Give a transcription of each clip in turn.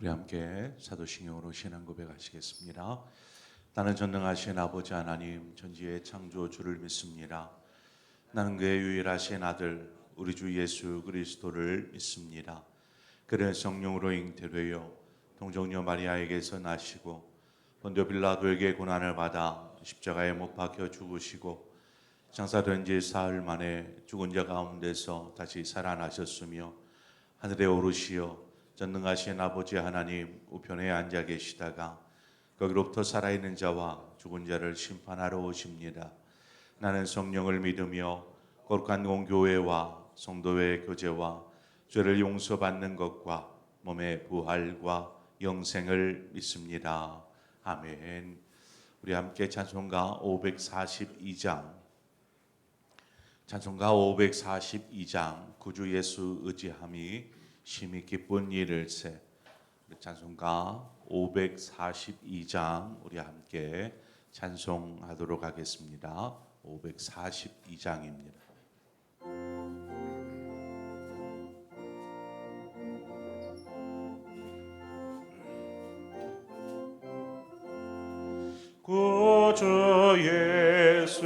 우리 함께 사도신경으로 신앙 고백하시겠습니다. 나는 전능하신 아버지 하나님 전지의 창조 주를 믿습니다. 나는 그의 유일하신 아들 우리 주 예수 그리스도를 믿습니다. 그를 성령으로 잉태되어 동정녀 마리아에게서 나시고 본디오 빌라도에게 고난을 받아 십자가에 못 박혀 죽으시고 장사된 지 사흘 만에 죽은 자 가운데서 다시 살아나셨으며 하늘에 오르시어 전능하신 아버지 하나님 우편에 앉아 계시다가 거기로부터 살아있는 자와 죽은 자를 심판하러 오십니다. 나는 성령을 믿으며 거룩한 공교회와 성도의 교제와 죄를 용서받는 것과 몸의 부활과 영생을 믿습니다. 아멘. 우리 함께 찬송가 542장 구주 예수 의지함이 심히 기쁜 일일세. 찬송가 542장 우리 함께 찬송하도록 하겠습니다. 542장입니다. 구주 예수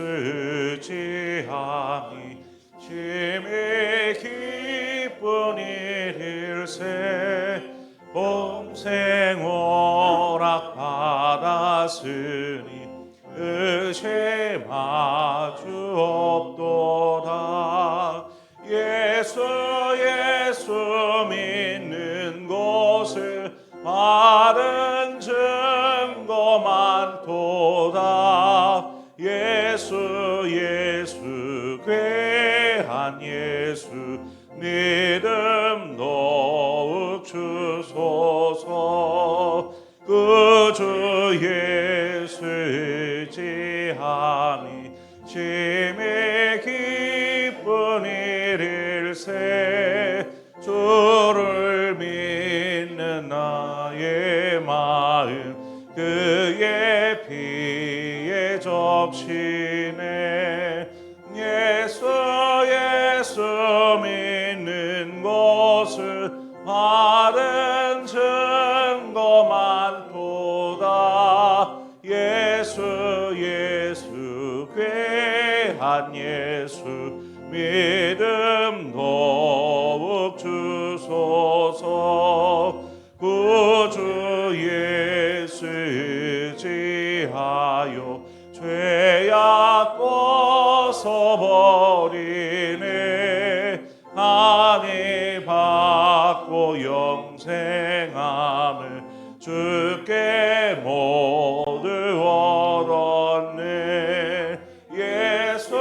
의지함이 심히 기쁜 일일세. 범생 오락 받았으니 의심하주 없도다. 예수 믿는 곳을 바른 증거 많도다. 예수 귀한 예수 믿음 더욱 주소서. 구주 예수 의지함이 심히 기쁜 일일세. 주를 믿는 나의 마음 그의 피에 적시네. 예수 믿는 것을 바른 증거 많도다. 예수 귀한 예수 믿음 더욱 주소서. 구주 예수 의지하여 죄악 벗어버리네. 하니 받고 영생함을 주께 모두 얻었네. 예수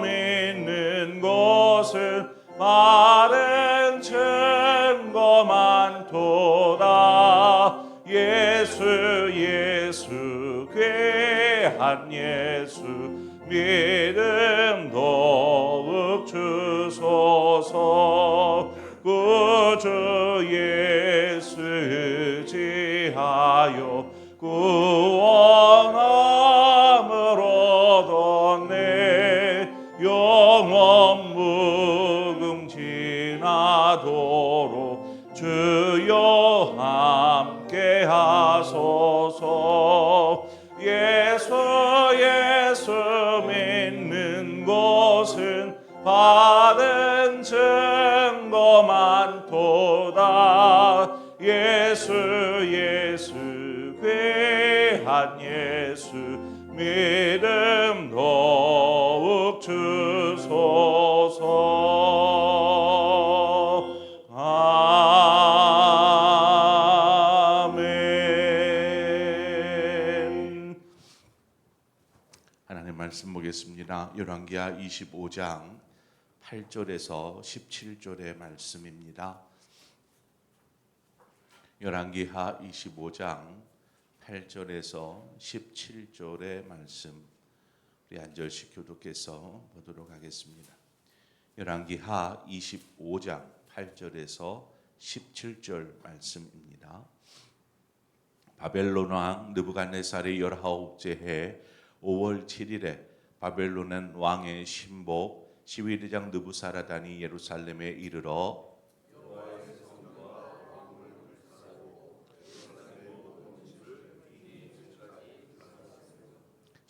믿는 것은 바른 증거 많도다. 예수 귀한 예수 믿음 더욱 주소서. 구주 예수 의지하여 구원함을 얻었네. 영원 무궁지나도록 주여 함께 하소서. 예수 믿는 것은 바른 증거 많도다. 예수 귀한 예수 믿음 더욱 주소서. 아멘. 하나님 말씀 보겠습니다. 열왕기하 25장 8절에서 17절의 말씀입니다. 열왕기하 25장 8절에서 17절의 말씀 우리 한 절씩 교독해서 보도록 하겠습니다. 열왕기하 25장 8절에서 17절 말씀입니다. 바벨론 왕 느부갓네살의 19째 해 5월 7일에 바벨론 왕의 신복 시위대장 느부사라단이 예루살렘에 이르러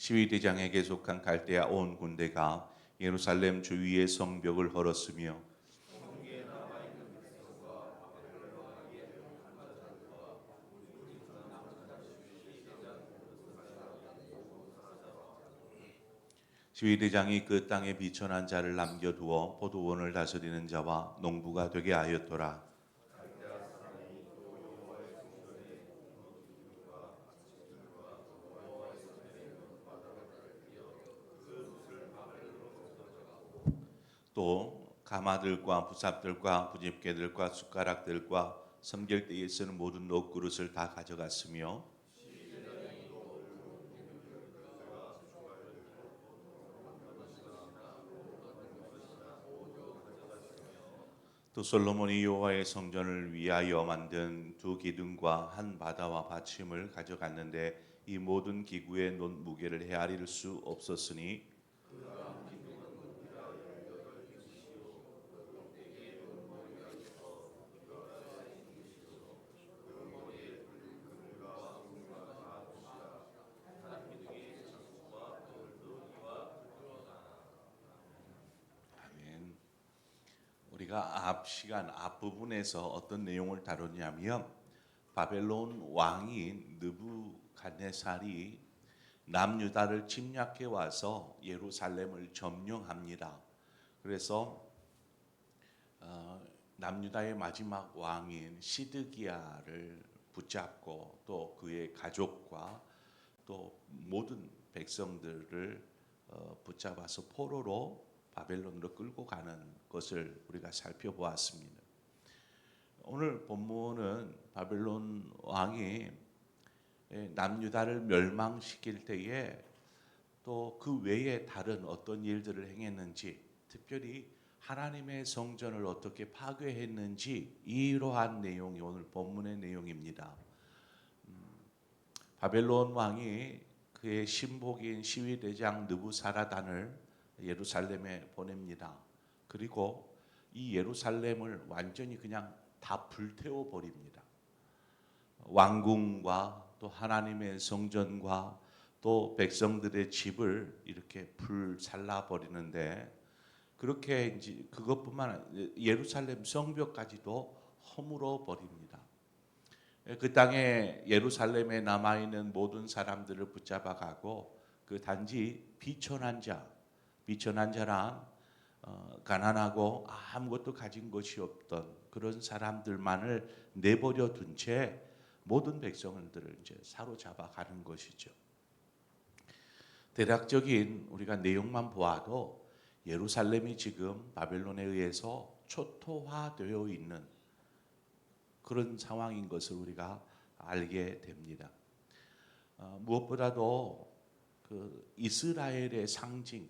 시위대장에게 속한 갈대아 온 군대가 예루살렘 주위의 성벽을 헐었으며 시위대장이 그 땅에 비천한 자를 남겨두어 포도원을 다스리는 자와 농부가 되게 하였더라. 또 가마들과 부삽들과 부집개들과 숟가락들과 섬길 때에 쓰는 모든 녹그릇을 다 가져갔으며 또 솔로몬이 여호와의 성전을 위하여 만든 두 기둥과 한 바다와 받침을 가져갔는데 이 모든 기구의 무게를 헤아릴 수 없었으니 아멘. 우리가 앞 시간 앞부분에서 어떤 내용을 다뤘냐면 바벨론 왕인 느부갓네살이 남유다를 침략해 와서 예루살렘을 점령합니다. 그래서 남유다의 마지막 왕인 시드기야를 붙잡고 또 그의 가족과 또 모든 백성들을 붙잡아서 포로로 바벨론으로 끌고 가는 것을 우리가 살펴보았습니다. 오늘 본문은 바벨론 왕이 남유다를 멸망시킬 때에 또 그 외에 다른 어떤 일들을 행했는지, 특별히 하나님의 성전을 어떻게 파괴했는지 이러한 내용이 오늘 본문의 내용입니다. 바벨론 왕이 그의 신복인 시위대장 느부사라단을 예루살렘에 보냅니다. 그리고 이 예루살렘을 완전히 그냥 다 불태워 버립니다. 왕궁과 또 하나님의 성전과 또 백성들의 집을 이렇게 불살라 버리는데, 그렇게 이제 그것뿐만 아니라 예루살렘 성벽까지도 허물어 버립니다. 그 땅에 예루살렘에 남아 있는 모든 사람들을 붙잡아 가고 그 단지 비천한 자란 가난하고 아무것도 가진 것이 없던 그런 사람들만을 내버려 둔 채 모든 백성들을 이제 사로잡아 가는 것이죠. 대략적인 우리가 내용만 보아도 예루살렘이 지금 바벨론에 의해서 초토화되어 있는 그런 상황인 것을 우리가 알게 됩니다. 무엇보다도 그 이스라엘의 상징,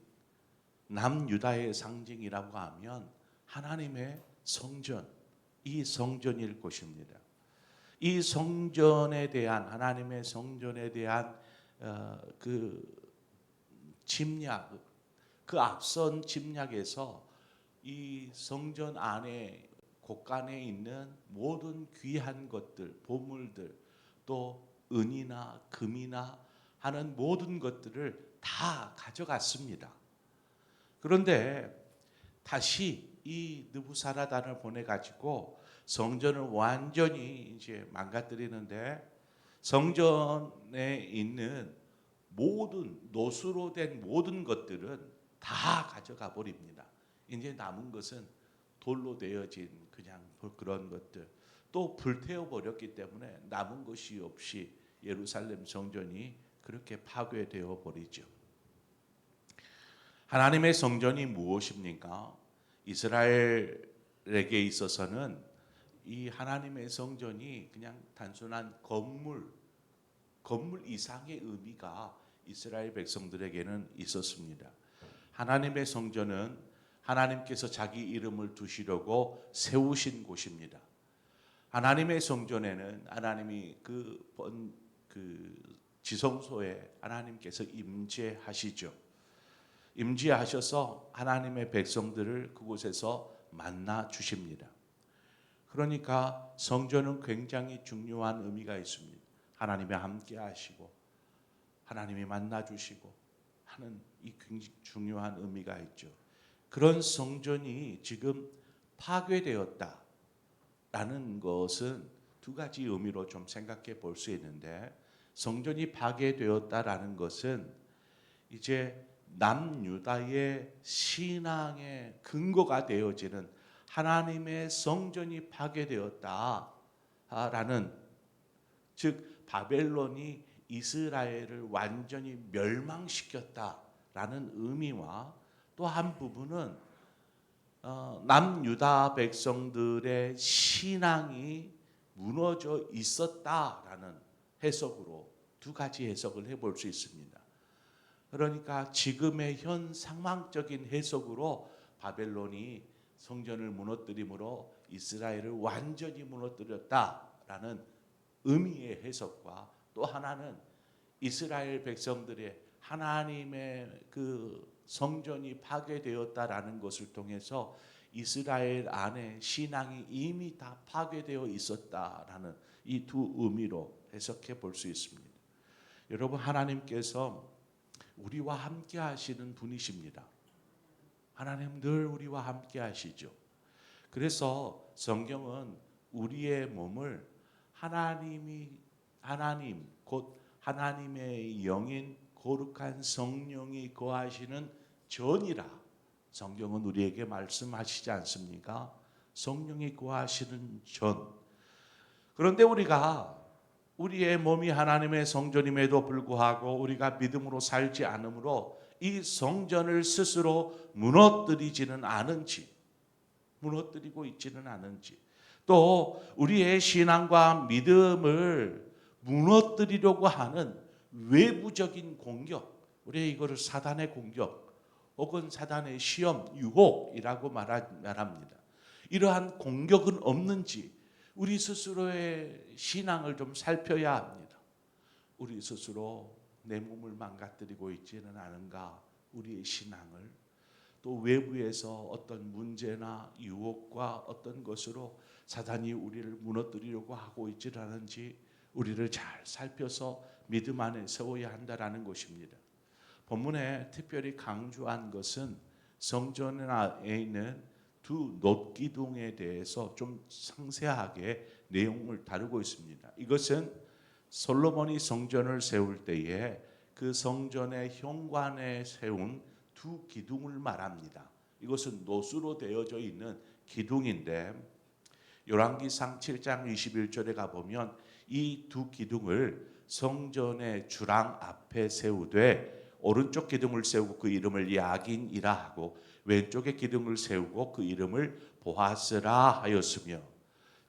남유다의 상징이라고 하면 하나님의 성전, 이 성전일 것입니다. 이 성전에 대한 하나님의 성전에 대한 그 침략, 그 앞선 침략에서 이 성전 안에 곳간에 있는 모든 귀한 것들, 보물들, 또 은이나 금이나 하는 모든 것들을 다 가져갔습니다. 그런데 다시 이 느부사라단을 보내 가지고 성전을 완전히 이제 망가뜨리는데, 성전에 있는 모든 노수로 된 모든 것들은 다 가져가 버립니다. 이제 남은 것은 돌로 되어진 그냥 그런 것들, 또 불태워 버렸기 때문에 남은 것이 없이 예루살렘 성전이 그렇게 파괴되어 버리죠. 하나님의 성전이 무엇입니까? 이스라엘에게 있어서는 이 하나님의 성전이 그냥 단순한 건물 이상의 의미가 이스라엘 백성들에게는 있었습니다. 하나님의 성전은 하나님께서 자기 이름을 두시려고 세우신 곳입니다. 하나님의 성전에는 하나님이 그 지성소에 하나님께서 임재하시죠. 임재하셔서 하나님의 백성들을 그곳에서 만나 주십니다. 그러니까 성전은 굉장히 중요한 의미가 있습니다. 하나님이 함께 하시고 하나님이 만나 주시고 하는 이 굉장히 중요한 의미가 있죠. 그런 성전이 지금 파괴되었다라는 것은 두 가지 의미로 좀 생각해 볼 수 있는데, 성전이 파괴되었다라는 것은 이제 남유다의 신앙의 근거가 되어지는 하나님의 성전이 파괴되었다라는, 즉 바벨론이 이스라엘을 완전히 멸망시켰다라는 의미와, 또 한 부분은 남유다 백성들의 신앙이 무너져 있었다라는 해석으로 두 가지 해석을 해볼 수 있습니다. 그러니까 지금의 현 상황적인 해석으로 바벨론이 성전을 무너뜨림으로 이스라엘을 완전히 무너뜨렸다라는 의미의 해석과, 또 하나는 이스라엘 백성들의 하나님의 그 성전이 파괴되었다라는 것을 통해서 이스라엘 안에 신앙이 이미 다 파괴되어 있었다라는 이 두 의미로 해석해 볼 수 있습니다. 여러분, 하나님께서 우리와 함께 하시는 분이십니다. 하나님 늘 우리와 함께 하시죠. 그래서 성경은 우리의 몸을 하나님 곧 하나님의 영인 거룩한 성령이 거하시는 전이라 성경은 우리에게 말씀하시지 않습니까? 성령이 거하시는 전. 그런데 우리의 몸이 하나님의 성전임에도 불구하고 우리가 믿음으로 살지 않으므로 이 성전을 스스로 무너뜨리고 있지는 않은지, 또 우리의 신앙과 믿음을 무너뜨리려고 하는 외부적인 공격, 우리가 이거를 사단의 공격 혹은 사단의 시험, 유혹이라고 말합니다. 이러한 공격은 없는지 우리 스스로의 신앙을 좀 살펴야 합니다. 우리 스스로 내 몸을 망가뜨리고 있지는 않은가, 우리의 신앙을. 또 외부에서 어떤 문제나 유혹과 어떤 것으로 사단이 우리를 무너뜨리려고 하고 있지는 않은지 우리를 잘 살펴서 믿음 안에 세워야 한다라는 것입니다. 본문에 특별히 강조한 것은 성전 안에 있는 두 놋기둥에 대해서 좀 상세하게 내용을 다루고 있습니다. 이것은 솔로몬이 성전을 세울 때에 그 성전의 현관에 세운 두 기둥을 말합니다. 이것은 놋으로 되어져 있는 기둥인데, 열왕기상 7장 21절에 가보면 이 두 기둥을 성전의 주랑 앞에 세우되 오른쪽 기둥을 세우고 그 이름을 야긴이라 하고 왼쪽의 기둥을 세우고 그 이름을 보아스라 하였으며,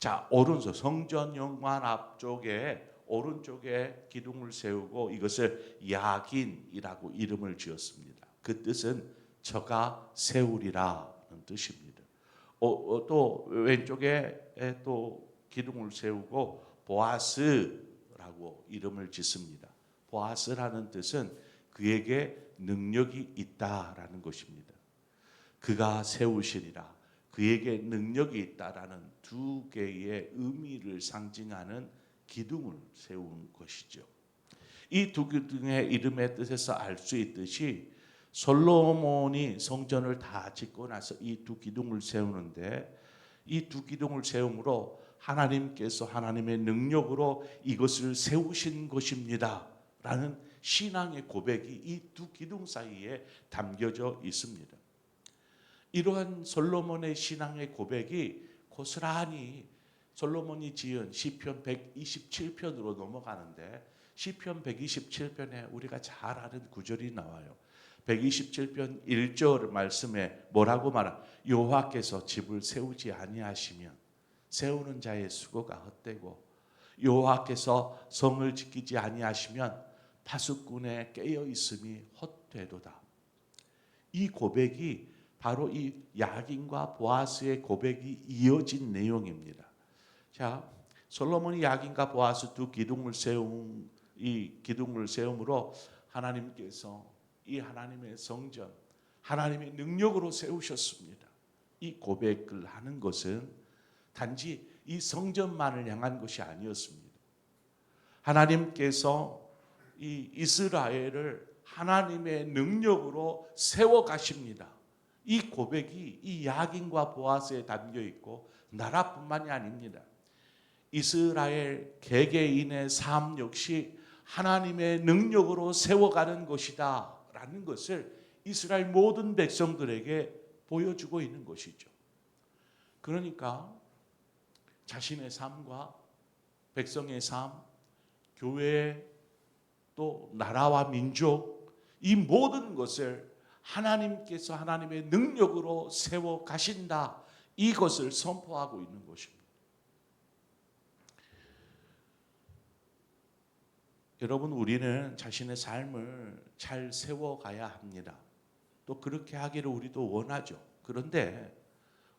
자, 오른쪽 성전 현관 앞쪽에 오른쪽에 기둥을 세우고 이것을 야긴이라고 이름을 지었습니다. 그 뜻은 저가 세우리라는 뜻입니다. 또 왼쪽에 또 기둥을 세우고 보아스라고 이름을 짓습니다. 보아스라는 뜻은 그에게 능력이 있다라는 것입니다. 그가 세우시리라, 그에게 능력이 있다라는 두 개의 의미를 상징하는 기둥을 세운 것이죠. 이 두 기둥의 이름의 뜻에서 알 수 있듯이 솔로몬이 성전을 다 짓고 나서 이 두 기둥을 세우는데, 이 두 기둥을 세움으로 하나님께서 하나님의 능력으로 이것을 세우신 것입니다 라는 신앙의 고백이 이 두 기둥 사이에 담겨져 있습니다. 이러한 솔로몬의 신앙의 고백이 고스란히 솔로몬이 지은 시편 127편으로 넘어가는데, 시편 127편에 우리가 잘 아는 구절이 나와요. 127편 1절 말씀에 뭐라고 말하? 여호와께서 집을 세우지 아니하시면 세우는 자의 수고가 헛되고 여호와께서 성을 지키지 아니하시면 파수꾼의 깨어 있음이 헛되도다. 이 고백이 바로 이 야긴과 보아스의 고백이 이어진 내용입니다. 자, 솔로몬이 야긴과 보아스 두 기둥을 세운 이 기둥을 세움으로 하나님께서 이 하나님의 성전, 하나님의 능력으로 세우셨습니다. 이 고백을 하는 것은 단지 이 성전만을 향한 것이 아니었습니다. 하나님께서 이 이스라엘을 하나님의 능력으로 세워 가십니다. 이 고백이 이 야긴과 보아스에 담겨 있고 나라뿐만이 아닙니다. 이스라엘 개개인의 삶 역시 하나님의 능력으로 세워가는 것이다 라는 것을 이스라엘 모든 백성들에게 보여주고 있는 것이죠. 그러니까 자신의 삶과 백성의 삶, 교회, 또 나라와 민족, 이 모든 것을 하나님께서 하나님의 능력으로 세워 가신다, 이것을 선포하고 있는 것입니다. 여러분, 우리는 자신의 삶을 잘 세워가야 합니다. 또 그렇게 하기를 우리도 원하죠. 그런데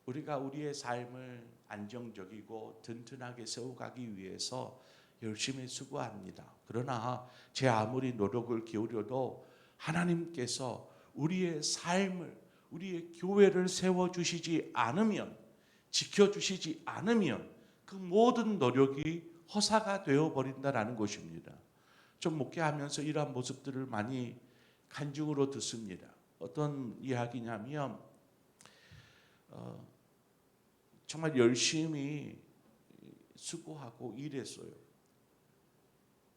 우리가 우리의 삶을 안정적이고 튼튼하게 세워가기 위해서 열심히 수고합니다. 그러나 제 아무리 노력을 기울여도 하나님께서 우리의 삶을, 우리의 교회를 세워주시지 않으면, 지켜주시지 않으면 그 모든 노력이 허사가 되어버린다는 것입니다. 좀 목회하면서 이러한 모습들을 많이 간증으로 듣습니다. 어떤 이야기냐면 정말 열심히 수고하고 일했어요.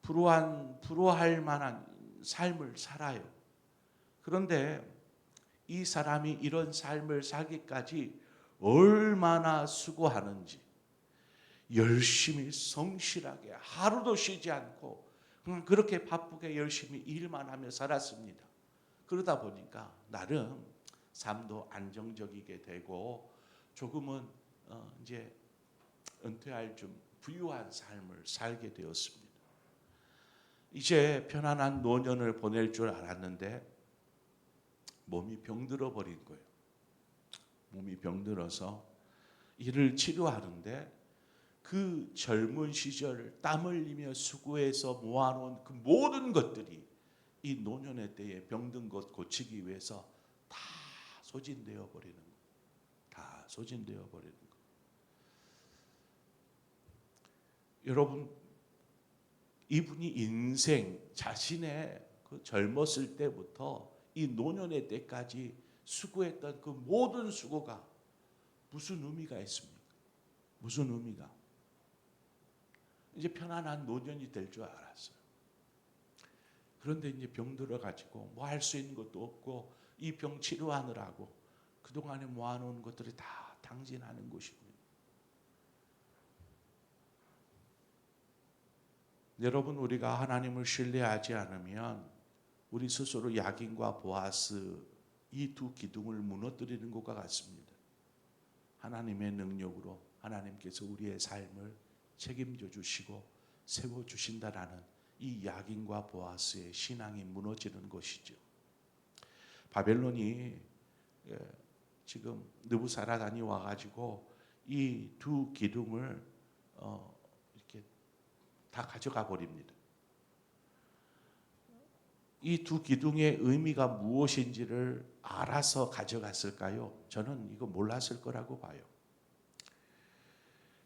부러워할 만한 삶을 살아요. 그런데 이 사람이 이런 삶을 살기까지 얼마나 수고하는지, 열심히 성실하게 하루도 쉬지 않고 그렇게 바쁘게 열심히 일만 하며 살았습니다. 그러다 보니까 나름 삶도 안정적이게 되고 조금은 이제 은퇴할 좀 부유한 삶을 살게 되었습니다. 이제 편안한 노년을 보낼 줄 알았는데 몸이 병들어 버린 거예요. 몸이 병들어서 이를 치료하는데 그 젊은 시절 땀 흘리며 수고해서 모아놓은 그 모든 것들이 이 노년의 때에 병든 것 고치기 위해서 다 소진되어 버리는 거예요. 다 소진되어 버리는 거예요. 여러분, 이분이 인생 자신의 그 젊었을 때부터 이 노년의 때까지 수고했던 그 모든 수고가 무슨 의미가 있습니까? 무슨 의미가? 이제 편안한 노년이 될 줄 알았어요. 그런데 이제 병들어 가지고 뭐 할 수 있는 것도 없고 이 병 치료하느라고 그동안에 모아놓은 것들이 다 당진하는 것입니다. 여러분, 우리가 하나님을 신뢰하지 않으면 우리 스스로 야긴과 보아스 이 두 기둥을 무너뜨리는 것과 같습니다. 하나님의 능력으로 하나님께서 우리의 삶을 책임져 주시고 세워주신다라는 이 야긴과 보아스의 신앙이 무너지는 것이죠. 바벨론이 지금 느부사라단이 와가지고 이 두 기둥을 이렇게 다 가져가 버립니다. 이 두 기둥의 의미가 무엇인지를 알아서 가져갔을까요? 저는 이거 몰랐을 거라고 봐요.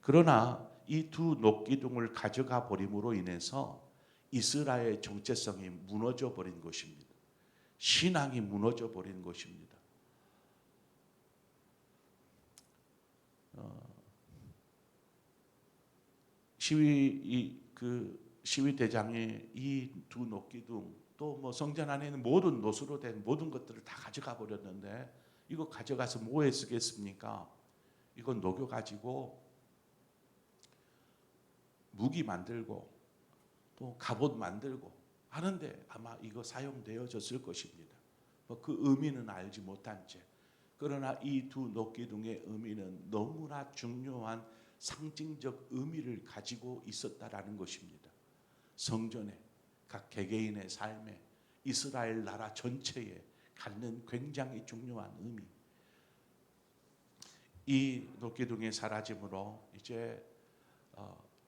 그러나 이 두 녹기둥을 가져가 버림으로 인해서 이스라엘의 정체성이 무너져 버린 것입니다. 신앙이 무너져 버린 것입니다. 시위대장이 이 두 녹기둥 또 뭐 성전 안에 있는 모든 노수로 된 모든 것들을 다 가져가 버렸는데 이거 가져가서 뭐에 쓰겠습니까? 이거 녹여 가지고 무기 만들고 또 갑옷 만들고 하는데 아마 이거 사용되어졌을 것입니다. 그 의미는 알지 못한 채. 그러나 이 두 녹기둥의 의미는 너무나 중요한 상징적 의미를 가지고 있었다라는 것입니다. 성전에, 각 개개인의 삶에, 이스라엘 나라 전체에 갖는 굉장히 중요한 의미. 이 녹기둥의 사라짐으로 이제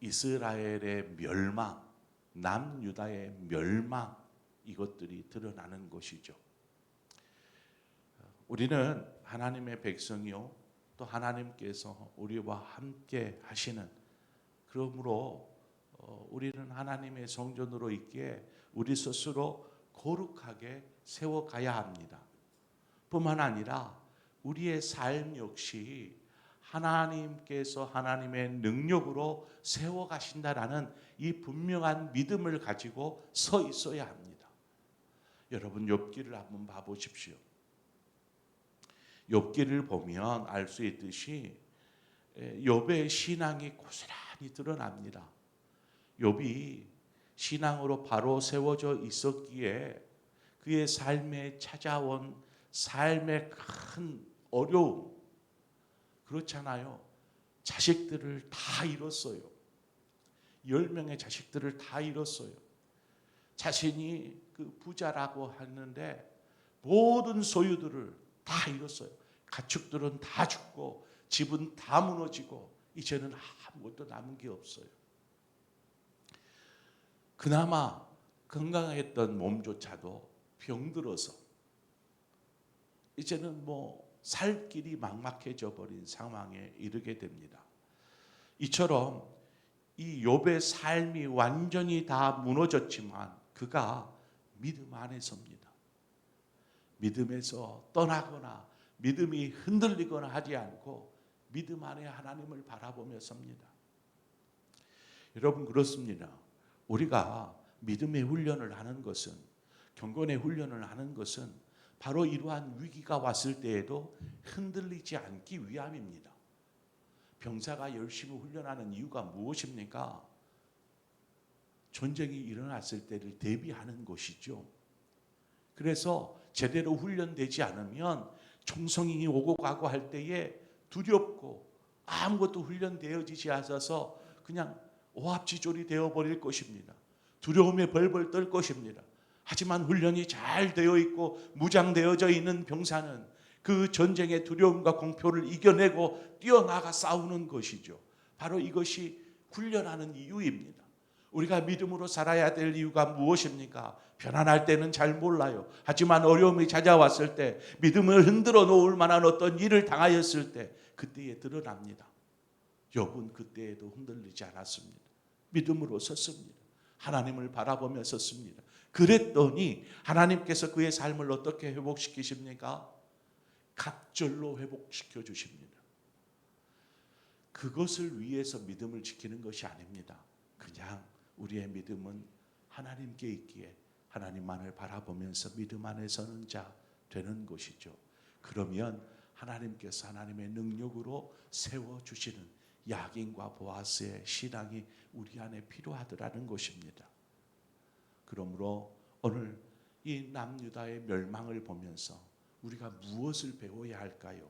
이스라엘의 멸망, 남유다의 멸망, 이것들이 드러나는 것이죠. 우리는 하나님의 백성이요, 또 하나님께서 우리와 함께 하시는, 그러므로 우리는 하나님의 성전으로 있기에 우리 스스로 거룩하게 세워가야 합니다. 뿐만 아니라 우리의 삶 역시 하나님께서 하나님의 능력으로 세워가신다라는 이 분명한 믿음을 가지고 서 있어야 합니다. 여러분 욥기를 한번 봐보십시오. 욥기를 보면 알 수 있듯이 욥의 신앙이 고스란히 드러납니다. 욥이 신앙으로 바로 세워져 있었기에 그의 삶에 찾아온 삶의 큰 어려움, 그렇잖아요. 자식들을 다 잃었어요. 10명의 자식들을 다 잃었어요. 자신이 그 부자라고 했는데 모든 소유들을 다 잃었어요. 가축들은 다 죽고 집은 다 무너지고 이제는 아무것도 남은 게 없어요. 그나마 건강했던 몸조차도 병들어서 이제는 살 길이 막막해져 버린 상황에 이르게 됩니다. 이처럼 이 욥의 삶이 완전히 다 무너졌지만 그가 믿음 안에 섭니다. 믿음에서 떠나거나 믿음이 흔들리거나 하지 않고 믿음 안에 하나님을 바라보며 섭니다. 여러분 그렇습니다. 우리가 믿음의 훈련을 하는 것은, 경건의 훈련을 하는 것은 바로 이러한 위기가 왔을 때에도 흔들리지 않기 위함입니다. 병사가 열심히 훈련하는 이유가 무엇입니까? 전쟁이 일어났을 때를 대비하는 것이죠. 그래서 제대로 훈련되지 않으면 총성이 오고 가고 할 때에 두렵고 아무것도 훈련되어지지 않아서 그냥 오합지졸이 되어버릴 것입니다. 두려움에 벌벌 떨 것입니다. 하지만 훈련이 잘 되어 있고 무장되어져 있는 병사는 그 전쟁의 두려움과 공포를 이겨내고 뛰어나가 싸우는 것이죠. 바로 이것이 훈련하는 이유입니다. 우리가 믿음으로 살아야 될 이유가 무엇입니까? 편안할 때는 잘 몰라요. 하지만 어려움이 찾아왔을 때, 믿음을 흔들어 놓을 만한 어떤 일을 당하였을 때 그때에 드러납니다. 욥은 그때에도 흔들리지 않았습니다. 믿음으로 섰습니다. 하나님을 바라보며 섰습니다. 그랬더니 하나님께서 그의 삶을 어떻게 회복시키십니까? 갑절로 회복시켜 주십니다. 그것을 위해서 믿음을 지키는 것이 아닙니다. 그냥 우리의 믿음은 하나님께 있기에 하나님만을 바라보면서 믿음 안에 서는 자 되는 것이죠. 그러면 하나님께서 하나님의 능력으로 세워주시는 야긴과 보아스의 신앙이 우리 안에 필요하더라는 것입니다. 그러므로 오늘 이 남유다의 멸망을 보면서 우리가 무엇을 배워야 할까요?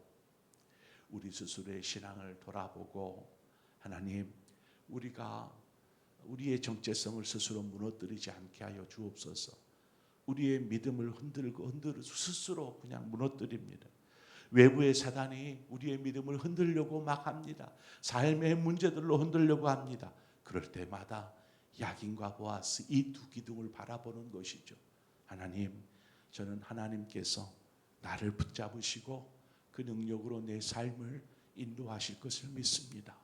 우리 스스로의 신앙을 돌아보고 하나님, 우리가 우리의 정체성을 스스로 무너뜨리지 않게 하여 주옵소서. 우리의 믿음을 흔들고 스스로 그냥 무너뜨립니다. 외부의 사단이 우리의 믿음을 흔들려고 막 합니다. 삶의 문제들로 흔들려고 합니다. 그럴 때마다 야긴과 보아스 이 두 기둥을 바라보는 것이죠. 하나님, 저는 하나님께서 나를 붙잡으시고 그 능력으로 내 삶을 인도하실 것을 믿습니다.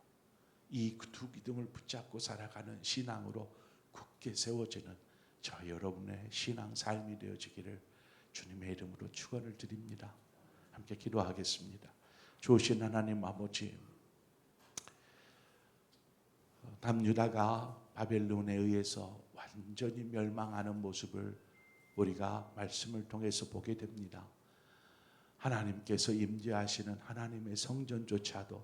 이 두 기둥을 붙잡고 살아가는 신앙으로 굳게 세워지는 저 여러분의 신앙 삶이 되어지기를 주님의 이름으로 축원을 드립니다. 함께 기도하겠습니다. 좋으신 하나님 아버지, 남유다가 바벨론에 의해서 완전히 멸망하는 모습을 우리가 말씀을 통해서 보게 됩니다. 하나님께서 임재하시는 하나님의 성전조차도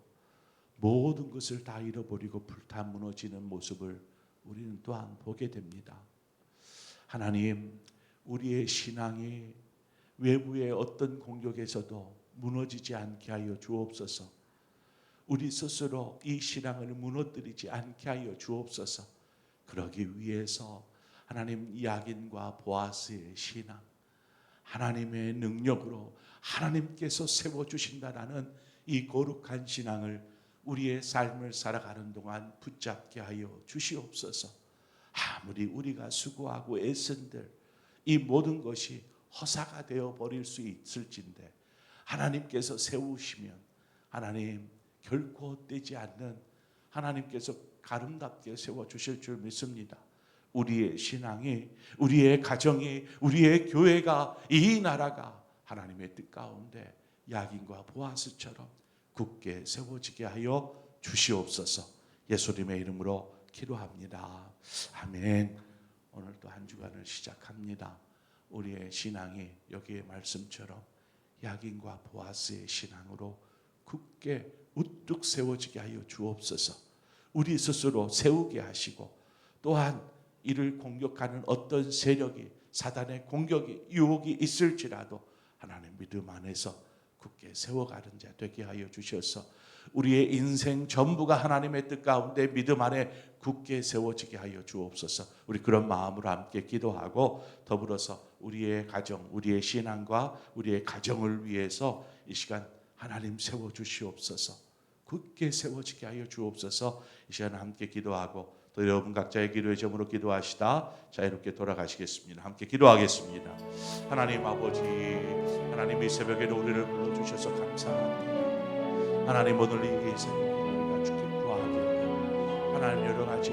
모든 것을 다 잃어버리고 불타 무너지는 모습을 우리는 또한 보게 됩니다. 하나님, 우리의 신앙이 외부의 어떤 공격에서도 무너지지 않게 하여 주옵소서. 우리 스스로 이 신앙을 무너뜨리지 않게 하여 주옵소서. 그러기 위해서 하나님, 야긴과 보아스의 신앙, 하나님의 능력으로 하나님께서 세워주신다라는 이 거룩한 신앙을 우리의 삶을 살아가는 동안 붙잡게 하여 주시옵소서. 아무리 우리가 수고하고 애쓴들 이 모든 것이 허사가 되어 버릴 수 있을진데 하나님께서 세우시면 하나님 결코 헛되지 않는 하나님께서 아름답게 세워주실 줄 믿습니다. 우리의 신앙이, 우리의 가정이, 우리의 교회가, 이 나라가 하나님의 뜻 가운데 야긴과 보아스처럼 굳게 세워지게 하여 주시옵소서. 예수님의 이름으로 기도합니다. 아멘. 오늘도 한 주간을 시작합니다. 우리의 신앙이 여기의 말씀처럼 야긴과 보아스의 신앙으로 굳게 우뚝 세워지게 하여 주옵소서. 우리 스스로 세우게 하시고, 또한 이를 공격하는 어떤 세력이, 사단의 공격이, 유혹이 있을지라도 하나님 믿음 안에서 굳게 세워가는 자 되게 하여 주셔서 우리의 인생 전부가 하나님의 뜻 가운데 믿음 안에 굳게 세워지게 하여 주옵소서. 우리 그런 마음으로 함께 기도하고, 더불어서 우리의 가정, 우리의 신앙과 우리의 가정을 위해서 이 시간 하나님 세워주시옵소서. 굳게 세워지게 하여 주옵소서. 이 시간 함께 기도하고, 또 여러분 각자의 기도의 점으로 기도하시다 자유롭게 돌아가시겠습니다. 함께 기도하겠습니다. 하나님 아버지, 하나님 이 새벽에도 우리를 불러주셔서 감사합니다. 하나님 오늘 이 새벽에 우리가 주께 구하게 하나님 여러 가지